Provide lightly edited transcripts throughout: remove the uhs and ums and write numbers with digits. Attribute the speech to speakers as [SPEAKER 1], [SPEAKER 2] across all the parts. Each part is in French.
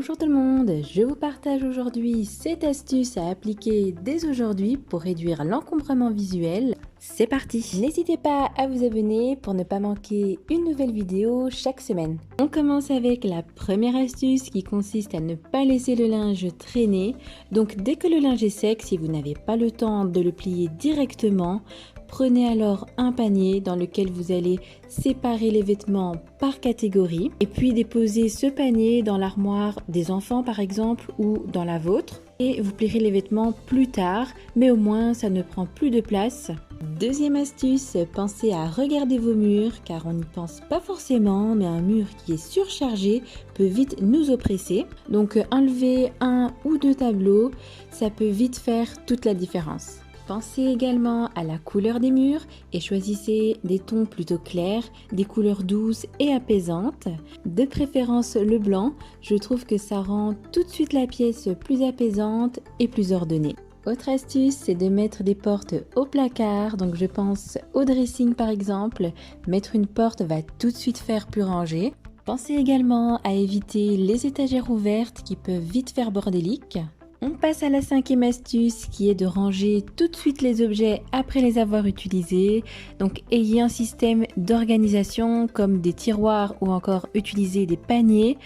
[SPEAKER 1] Bonjour tout le monde, je vous partage aujourd'hui 7 astuces à appliquer dès aujourd'hui pour réduire l'encombrement visuel. C'est parti! N'hésitez pas à vous abonner pour ne pas manquer une nouvelle vidéo chaque semaine. On commence avec la première astuce qui consiste à ne pas laisser le linge traîner. Donc dès que le linge est sec, si vous n'avez pas le temps de le plier directement, prenez alors un panier dans lequel vous allez séparer les vêtements par catégorie et puis déposer ce panier dans l'armoire des enfants par exemple ou dans la vôtre et vous plierez les vêtements plus tard, mais au moins ça ne prend plus de place. Deuxième astuce, pensez à regarder vos murs car on n'y pense pas forcément, mais un mur qui est surchargé peut vite nous oppresser. Donc enlever un ou deux tableaux, ça peut vite faire toute la différence. Pensez également à la couleur des murs et choisissez des tons plutôt clairs, des couleurs douces et apaisantes. De préférence le blanc, je trouve que ça rend tout de suite la pièce plus apaisante et plus ordonnée. Autre astuce, c'est de mettre des portes au placard, donc je pense au dressing par exemple. Mettre une porte va tout de suite faire plus rangé. Pensez également à éviter les étagères ouvertes qui peuvent vite faire bordélique. On passe à la cinquième astuce qui est de ranger tout de suite les objets après les avoir utilisés. Donc ayez un système d'organisation comme des tiroirs ou encore utilisez des paniers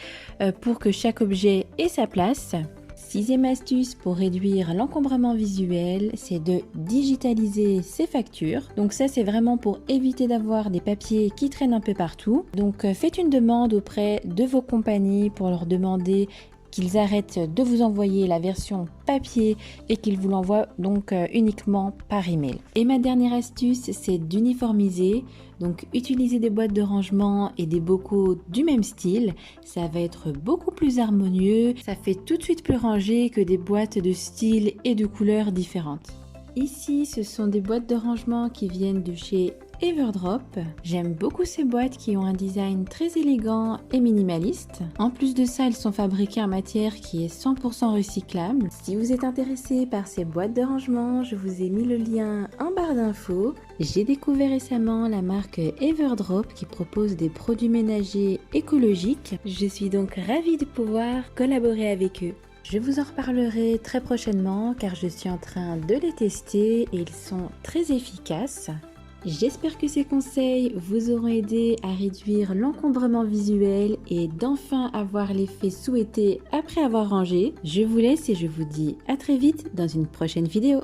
[SPEAKER 1] pour que chaque objet ait sa place. Sixième astuce pour réduire l'encombrement visuel, c'est de digitaliser ses factures. Donc ça c'est vraiment pour éviter d'avoir des papiers qui traînent un peu partout. Donc faites une demande auprès de vos compagnies pour leur demander qu'ils arrêtent de vous envoyer la version papier et qu'ils vous l'envoient donc uniquement par email. Et ma dernière astuce, c'est d'uniformiser. Donc utiliser des boîtes de rangement et des bocaux du même style, ça va être beaucoup plus harmonieux, ça fait tout de suite plus rangé que des boîtes de style et de couleurs différentes. Ici, ce sont des boîtes de rangement qui viennent de chez Everdrop. J'aime beaucoup ces boîtes qui ont un design très élégant et minimaliste. En plus de ça, elles sont fabriquées en matière qui est 100% recyclable. Si vous êtes intéressé par ces boîtes de rangement, je vous ai mis le lien en barre d'infos. J'ai découvert récemment la marque Everdrop qui propose des produits ménagers écologiques. Je suis donc ravie de pouvoir collaborer avec eux. Je vous en reparlerai très prochainement car je suis en train de les tester et ils sont très efficaces. J'espère que ces conseils vous auront aidé à réduire l'encombrement visuel et d'enfin avoir l'effet souhaité après avoir rangé. Je vous laisse et je vous dis à très vite dans une prochaine vidéo.